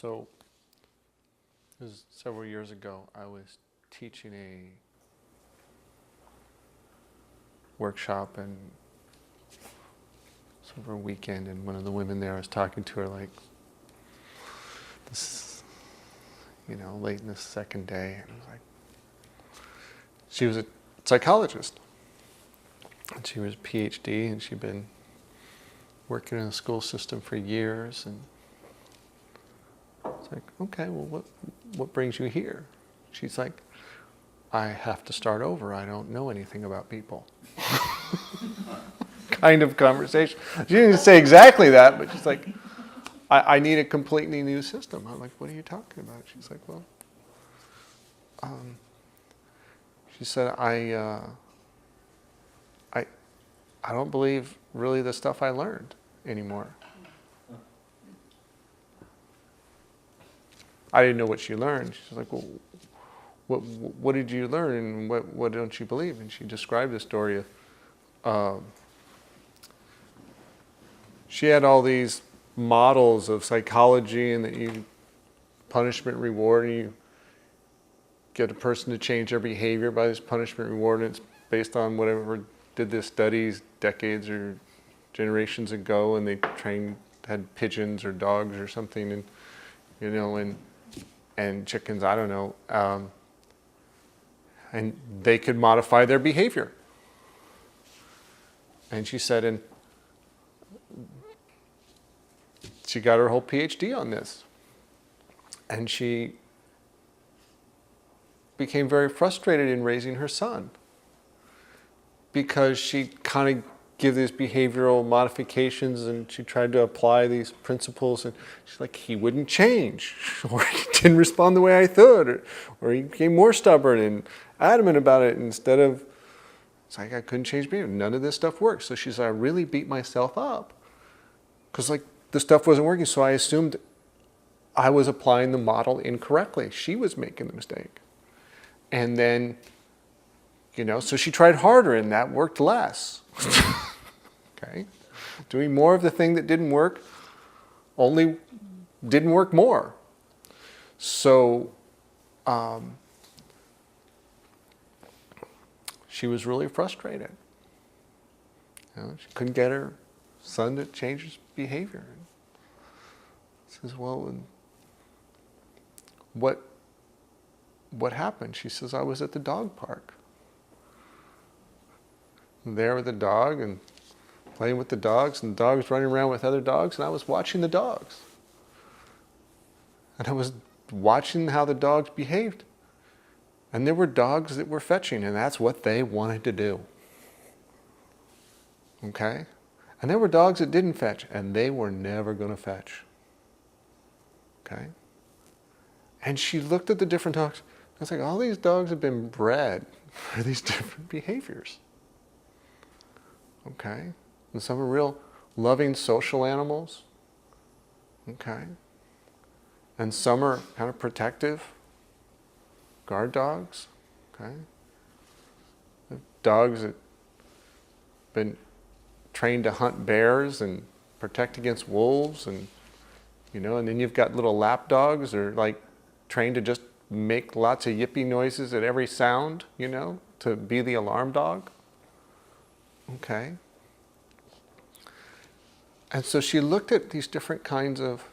So, it was several years ago, I was teaching a workshop and over a weekend, and one of the women there, I was talking to her like this, late in the second day, and I was like, she was a psychologist, and she was a PhD, and she'd been working in the school system for years, and it's like, okay, well, what brings you here? She's like, I have to start over. I don't know anything about people. Kind of conversation. She didn't say exactly that, but she's like, I need a completely new system. I'm like, what are you talking about? She's like, well, she said, I don't believe really the stuff I learned anymore. I didn't know what she learned. She's like, well, what did you learn, and what don't you believe? And she described the story of, she had all these models of psychology, and that you punishment reward, and you get a person to change their behavior by this punishment reward, and it's based on whatever did this studies decades or generations ago, and they had pigeons or dogs or something, and chickens, I don't know, and they could modify their behavior. And she said, and she got her whole PhD on this. And she became very frustrated in raising her son, because she kind of gave these behavioral modifications, and she tried to apply these principles, and she's like, he wouldn't change, or he didn't respond the way I thought, or he became more stubborn and adamant about it, instead of, it's like, I couldn't change behavior. None of this stuff works. So she's like, I really beat myself up, because the stuff wasn't working, so I assumed I was applying the model incorrectly. She was making the mistake. And then, so she tried harder, and that worked less. Okay? Doing more of the thing that didn't work only didn't work more. So she was really frustrated. She couldn't get her son to change his behavior. She says, well, what happened? She says, I was at the dog park. There with the dog and playing with the dogs, and the dogs running around with other dogs, and I was watching the dogs. And I was watching how the dogs behaved. And there were dogs that were fetching, and that's what they wanted to do. Okay? And there were dogs that didn't fetch, and they were never going to fetch. Okay? And she looked at the different dogs. I was like, all these dogs have been bred for these different behaviors. Okay? And some are real loving social animals. Okay? And some are kind of protective guard dogs. Okay? Dogs that have been trained to hunt bears and protect against wolves, and and then you've got little lap dogs that are like trained to just make lots of yippy noises at every sound, to be the alarm dog. Okay. And so she looked at these different kinds of,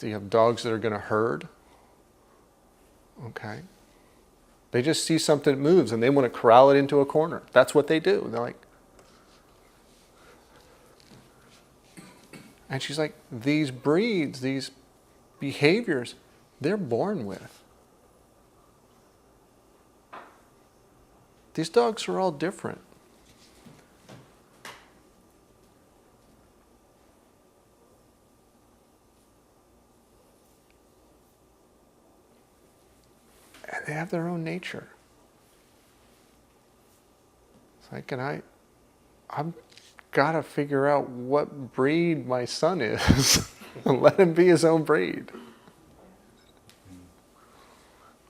you have dogs that are going to herd. Okay. They just see something that moves and they want to corral it into a corner. That's what they do. They're like, and she's like, these breeds, these behaviors, they're born with. These dogs are all different. And they have their own nature. It's like, and I've got to figure out what breed my son is and let him be his own breed.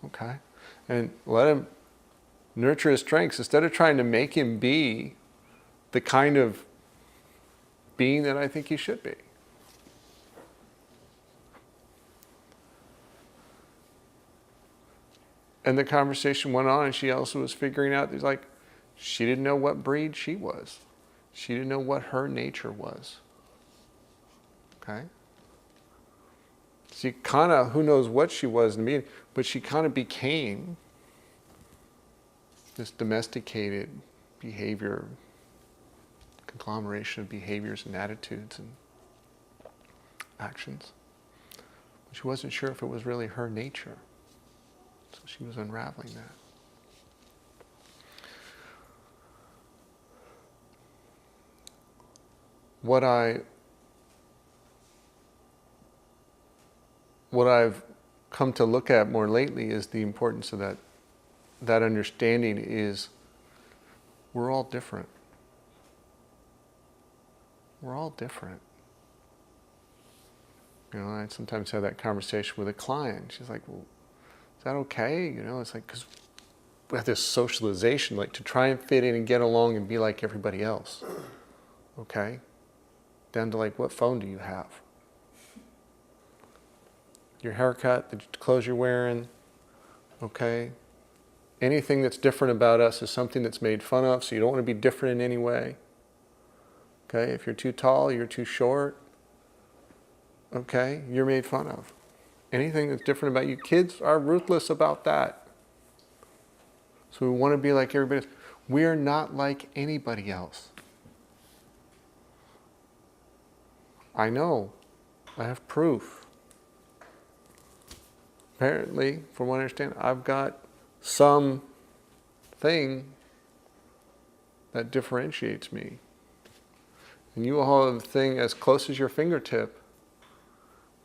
Okay? And let him nurture his strengths instead of trying to make him be the kind of being that I think he should be. And the conversation went on, and she also was figuring out, there's like, she didn't know what breed she was. She didn't know what her nature was. Okay? She kind of, who knows what she was in the beginning, but she kind of became this domesticated behavior, conglomeration of behaviors and attitudes and actions. She wasn't sure if it was really her nature. So she was unraveling that. What I've come to look at more lately is the importance of that understanding is we're all different. We're all different. You know, I sometimes have that conversation with a client. She's like, well, is that okay? You know, it's like, because we have this socialization, like to try and fit in and get along and be like everybody else. Okay? Down to like, what phone do you have? Your haircut, the clothes you're wearing, okay? Anything that's different about us is something that's made fun of, so you don't want to be different in any way. Okay? If you're too tall, you're too short, okay? You're made fun of. Anything that's different about you, kids are ruthless about that. So we want to be like everybody else. We're not like anybody else. I know. I have proof. Apparently, from what I understand, I've got some thing that differentiates me. And you all have a thing as close as your fingertip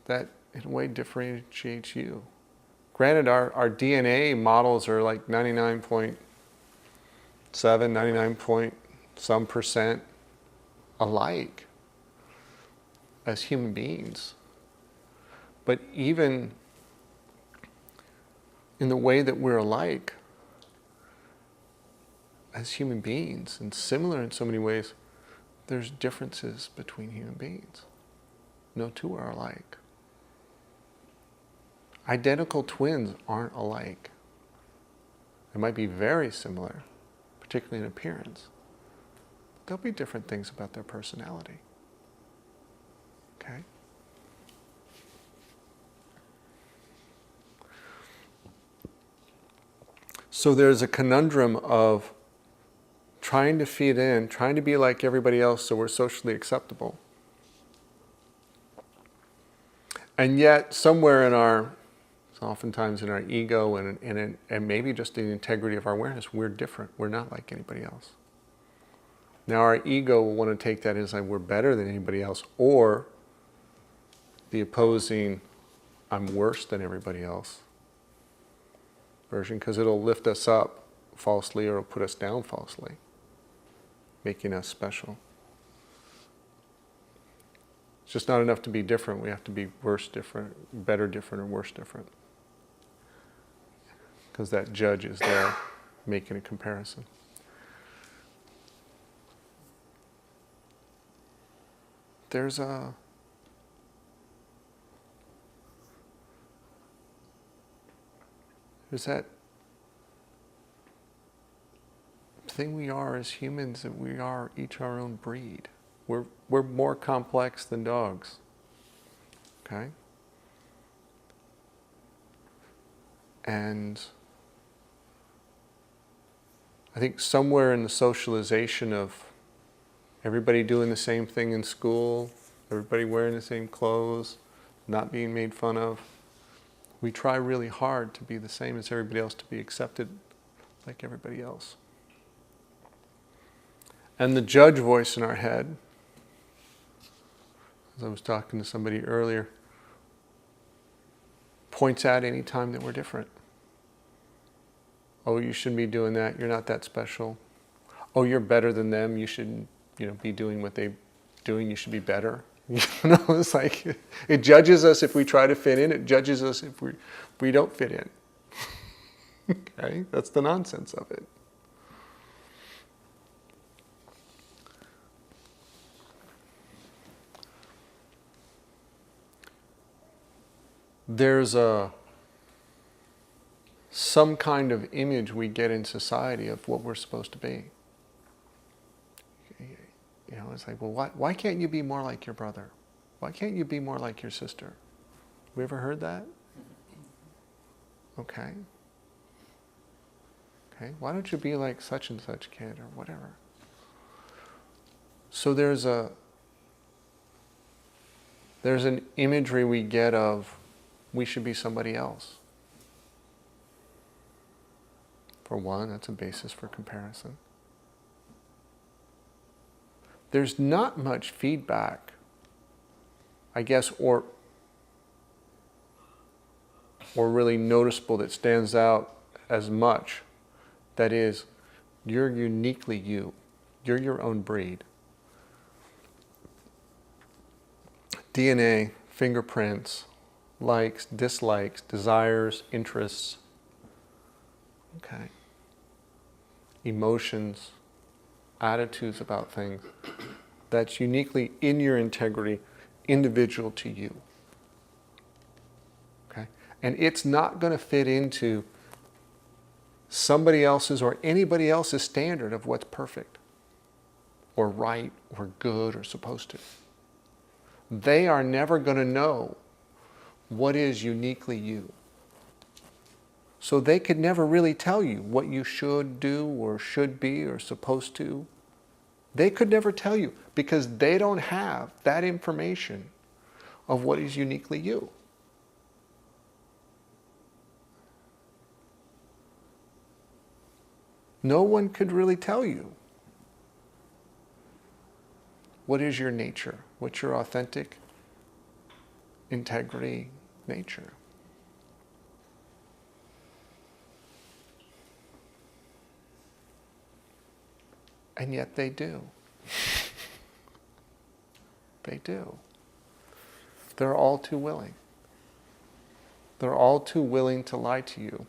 that in a way differentiates you. Granted, our DNA models are like 99.7, 99 point some percent alike as human beings. But even in the way that we're alike as human beings, and similar in so many ways, there's differences between human beings. No two are alike. Identical twins aren't alike. They might be very similar, particularly in appearance. There'll be different things about their personality. Okay? So there's a conundrum of trying to fit in, trying to be like everybody else so we're socially acceptable. And yet, somewhere in oftentimes in our ego and maybe just the integrity of our awareness, we're different. We're not like anybody else. Now our ego will want to take that as like we're better than anybody else, or the opposing, I'm worse than everybody else version, because it'll lift us up falsely or it'll put us down falsely, making us special. It's just not enough to be different. We have to be worse different, better different, or worse different. Because that judge is there making a comparison. There's that thing we are as humans, that we are each our own breed. We're more complex than dogs. Okay? And I think somewhere in the socialization of everybody doing the same thing in school, everybody wearing the same clothes, not being made fun of, we try really hard to be the same as everybody else, to be accepted like everybody else. And the judge voice in our head, as I was talking to somebody earlier, points out any time that we're different. Oh, you shouldn't be doing that. You're not that special. Oh, you're better than them. You shouldn't, be doing what they're doing. You should be better. It's like it judges us if we try to fit in. It judges us if we don't fit in. Okay, that's the nonsense of it. There's a some kind of image we get in society of what we're supposed to be. You know, it's like, well, why can't you be more like your brother? Why can't you be more like your sister? We ever heard that? Okay. Okay, why don't you be like such and such kid or whatever? So there's an imagery we get of we should be somebody else. For one, that's a basis for comparison. There's not much feedback, I guess, or really noticeable that stands out as much. That is, you're uniquely you. You're your own breed. DNA, fingerprints, likes, dislikes, desires, interests, okay, emotions, attitudes about things, that's uniquely in your integrity, individual to you. Okay? And it's not going to fit into somebody else's or anybody else's standard of what's perfect or right or good or supposed to. They are never going to know what is uniquely you. So they could never really tell you what you should do or should be or supposed to. They could never tell you because they don't have that information of what is uniquely you. No one could really tell you what is your nature, what's your authentic integrity nature. And yet they do. They do. They're all too willing. They're all too willing to lie to you.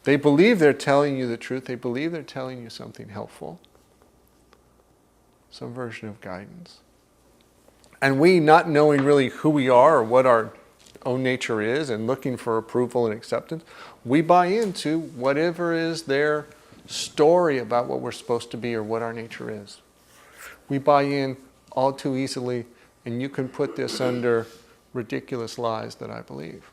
They believe they're telling you the truth. They believe they're telling you something helpful. Some version of guidance. And we, not knowing really who we are or what our own nature is and looking for approval and acceptance, we buy into whatever is their story about what we're supposed to be or what our nature is. We buy in all too easily, and you can put this under ridiculous lies that I believe.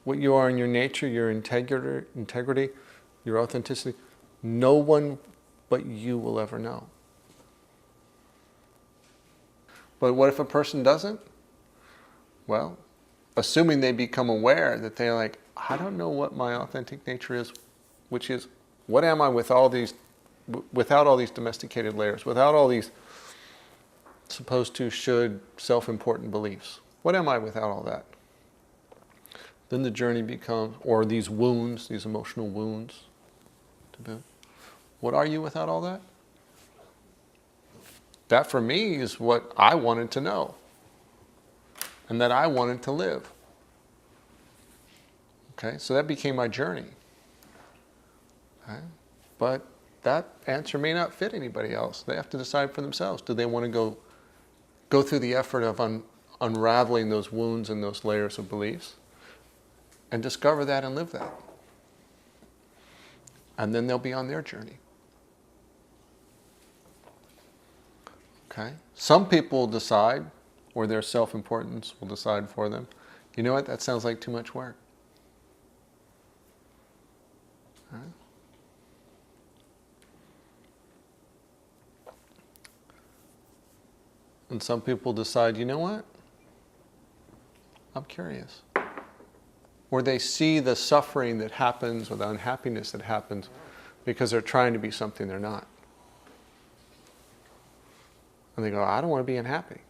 What you are in your nature, your integrity, your authenticity, no one but you will ever know. But what if a person doesn't? Well, assuming they become aware that they're like, I don't know what my authentic nature is, which is, what am I without all these domesticated layers, without all these supposed to, should, self-important beliefs? What am I without all that? Then the journey becomes, or these wounds, these emotional wounds, to boot. What are you without all that? That for me is what I wanted to know and that I wanted to live. Okay, so that became my journey. Okay? But that answer may not fit anybody else. They have to decide for themselves. Do they want to go through the effort of unraveling those wounds and those layers of beliefs and discover that and live that? And then they'll be on their journey. Okay? Some people will decide, or their self-importance will decide for them, you know what, that sounds like too much work. Okay? And some people decide, you know what, I'm curious. Or they see the suffering that happens or the unhappiness that happens because they're trying to be something they're not. And they go, I don't want to be unhappy.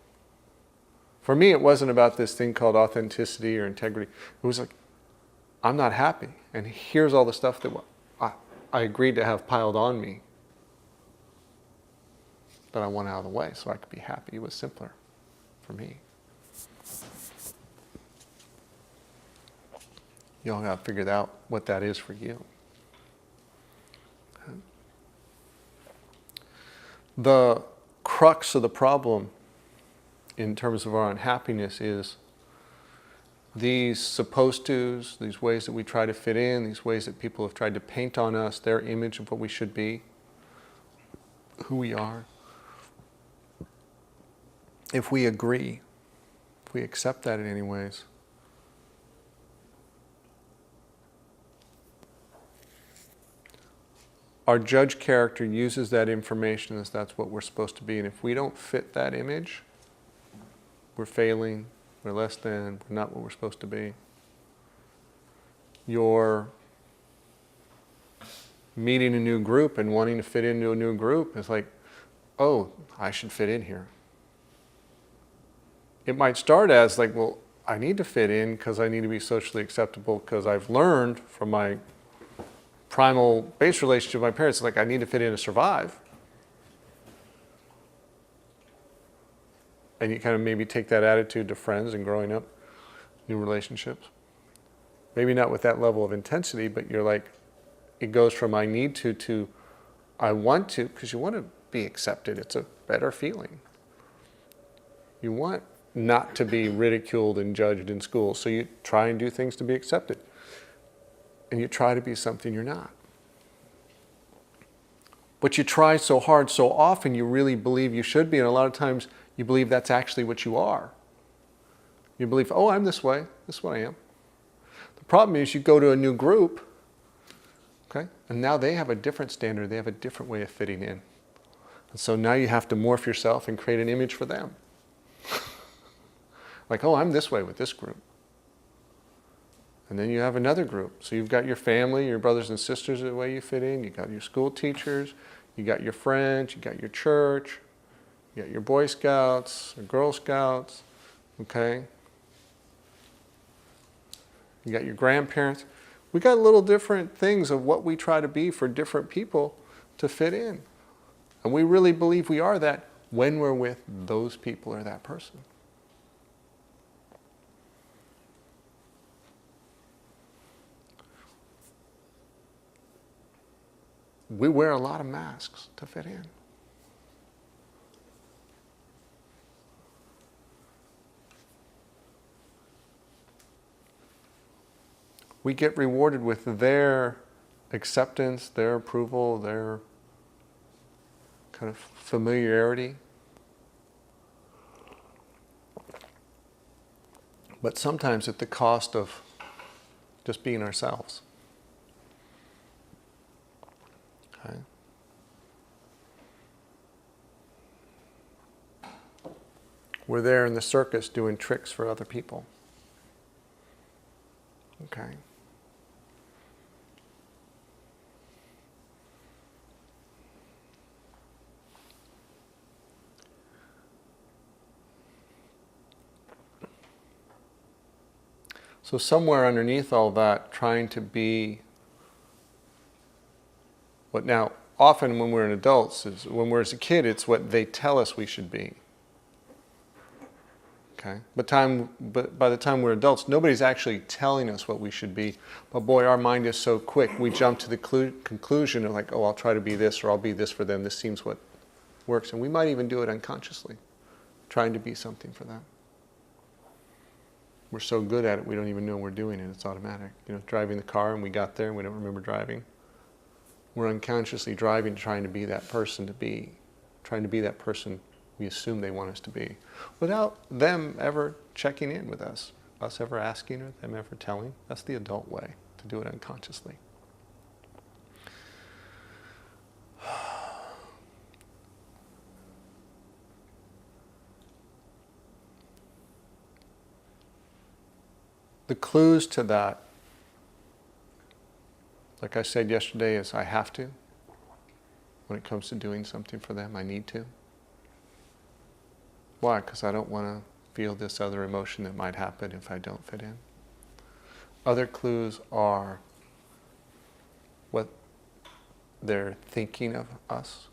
For me, it wasn't about this thing called authenticity or integrity. It was like, I'm not happy. And here's all the stuff that I agreed to have piled on me. But I want out of the way so I could be happy. It was simpler for me. You all got to figure out what that is for you. The crux of the problem in terms of our unhappiness is these supposed tos, these ways that we try to fit in, these ways that people have tried to paint on us their image of what we should be, who we are. If we agree, if we accept that in any ways, our judge character uses that information as that's what we're supposed to be. And if we don't fit that image, we're failing, we're less than, we're not what we're supposed to be. You're meeting a new group and wanting to fit into a new group. It's like, oh, I should fit in here. It might start as like, well, I need to fit in because I need to be socially acceptable because I've learned from my primal base relationship with my parents, like I need to fit in to survive. And you kind of maybe take that attitude to friends and growing up, new relationships. Maybe not with that level of intensity, but you're like, it goes from I need to I want to, because you want to be accepted. It's a better feeling. You want not to be ridiculed and judged in school, so you try and do things to be accepted. And you try to be something you're not. But you try so hard, so often, you really believe you should be, and a lot of times you believe that's actually what you are. You believe, oh, I'm this way, this is what I am. The problem is you go to a new group, okay, and now they have a different standard, they have a different way of fitting in. And so now you have to morph yourself and create an image for them. Like, oh, I'm this way with this group. And then you have another group. So you've got your family, your brothers and sisters, the way you fit in. You've got your school teachers. You got your friends. You got your church. You got your Boy Scouts or Girl Scouts. Okay? You got your grandparents. We got little different things of what we try to be for different people to fit in. And we really believe we are that when we're with those people or that person. We wear a lot of masks to fit in. We get rewarded with their acceptance, their approval, their kind of familiarity. But sometimes at the cost of just being ourselves. Okay. We're there in the circus doing tricks for other people. Okay. So somewhere underneath all that, trying to be what now, often when we're in adults, is when we're as a kid, it's what they tell us we should be. Okay? But by the time we're adults, nobody's actually telling us what we should be. But boy, our mind is so quick, we jump to the conclusion of like, oh, I'll try to be this, or I'll be this for them. This seems what works. And we might even do it unconsciously, trying to be something for them. We're so good at it, we don't even know we're doing it. It's automatic. You know, driving the car and we got there and we don't remember driving. We're unconsciously driving, trying to be that person trying to be that person we assume they want us to be, without them ever checking in with us ever asking or them ever telling. That's the adult way, to do it unconsciously. The clues to that, like I said yesterday, is I have to. When it comes to doing something for them, I need to. Why? Because I don't want to feel this other emotion that might happen if I don't fit in. Other clues are what they're thinking of us.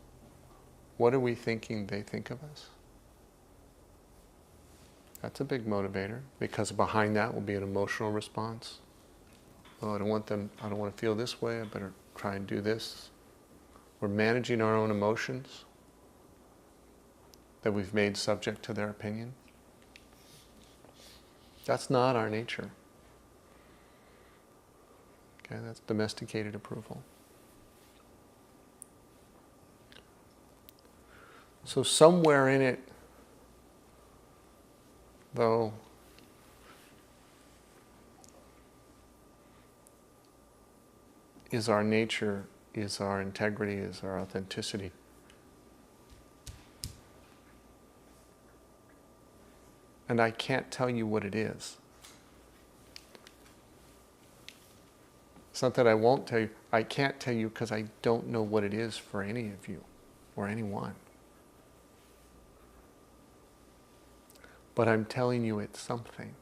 What are we thinking they think of us? That's a big motivator, because behind that will be an emotional response. Oh, I don't want to feel this way, I better try and do this. We're managing our own emotions. that we've made subject to their opinion. That's not our nature. Okay, that's domesticated approval. So somewhere in it, though, is our nature, is our integrity, is our authenticity. And I can't tell you what it is. It's not that I won't tell you. I can't tell you because I don't know what it is for any of you or anyone. But I'm telling you it's something.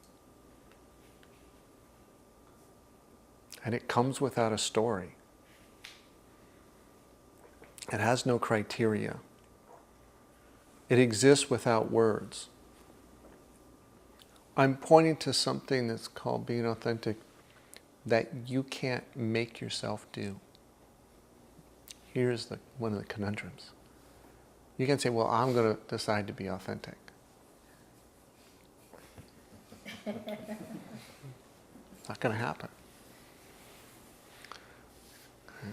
And it comes without a story. It has no criteria. It exists without words. I'm pointing to something that's called being authentic that you can't make yourself do. Here's one of the conundrums. You can say, well, I'm going to decide to be authentic. Not going to happen. Okay.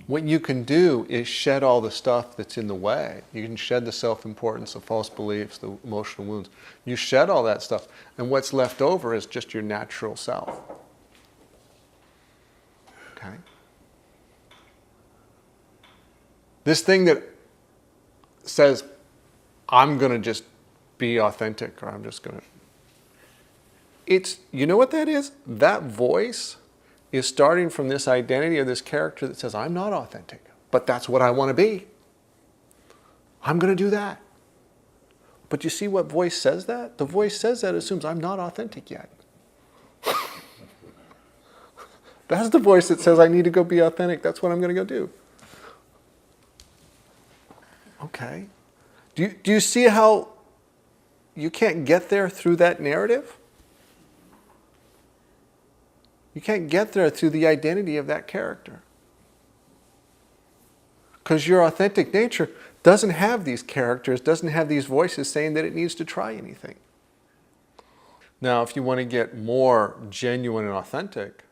What you can do is shed all the stuff that's in the way. You can shed the self-importance, the false beliefs, the emotional wounds. You shed all that stuff, and what's left over is just your natural self. Okay? This thing that says, I'm going to just be authentic, or I'm just going to... you know what that is? That voice is starting from this identity of this character that says, I'm not authentic, but that's what I want to be. I'm going to do that. But you see what voice says that? The voice says that assumes I'm not authentic yet. That's the voice that says I need to go be authentic. That's what I'm going to go do. Okay. Do you see how you can't get there through that narrative? You can't get there through the identity of that character. Because your authentic nature doesn't have these characters, doesn't have these voices saying that it needs to try anything. Now, if you want to get more genuine and authentic,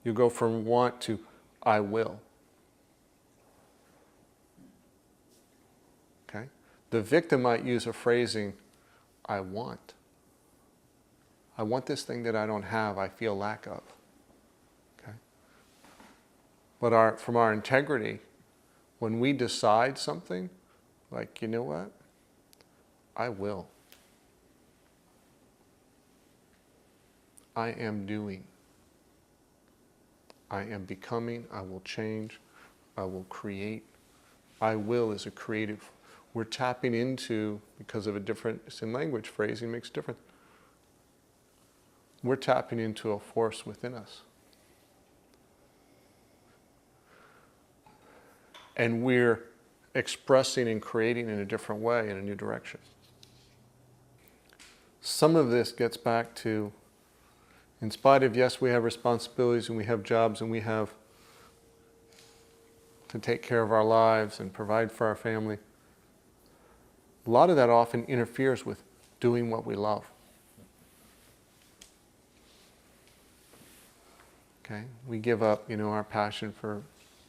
you go from want to I will. Okay? The victim might use a phrasing, I want. I want this thing that I don't have, I feel lack of. Okay? But from our integrity, when we decide something, like, you know what? I will. I am doing. I am becoming, I will change, I will create. I will is a creative. We're tapping into, because of a difference in language, phrasing makes a difference. We're tapping into a force within us. And we're expressing and creating in a different way, in a new direction. Some of this gets back to, in spite of, yes, we have responsibilities and we have jobs and we have to take care of our lives and provide for our family, a lot of that often interferes with doing what we love. Okay? We give up, our passion for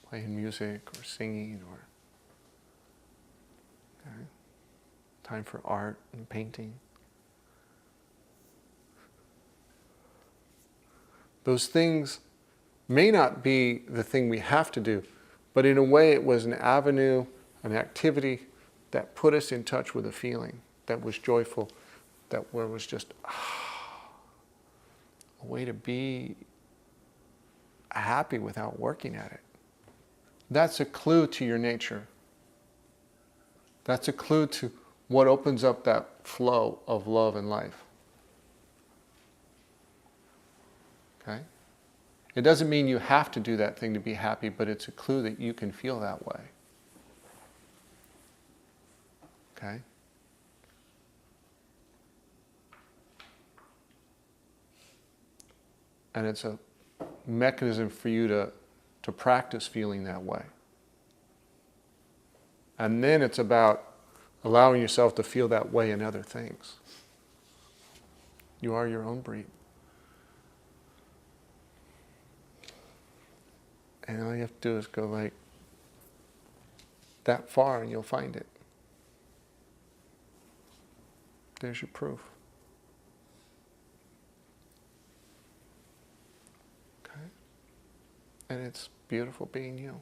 playing music or singing or time for art and painting. Those things may not be the thing we have to do, but in a way it was an avenue, an activity that put us in touch with a feeling that was joyful, that was just a way to be happy without working at it. That's a clue to your nature. That's a clue to what opens up that flow of love and life. Okay? It doesn't mean you have to do that thing to be happy, but it's a clue that you can feel that way. Okay? And it's a mechanism for you to practice feeling that way. And then it's about allowing yourself to feel that way in other things. You are your own breed. And all you have to do is go like that far and you'll find it. There's your proof. Okay? And it's beautiful being you.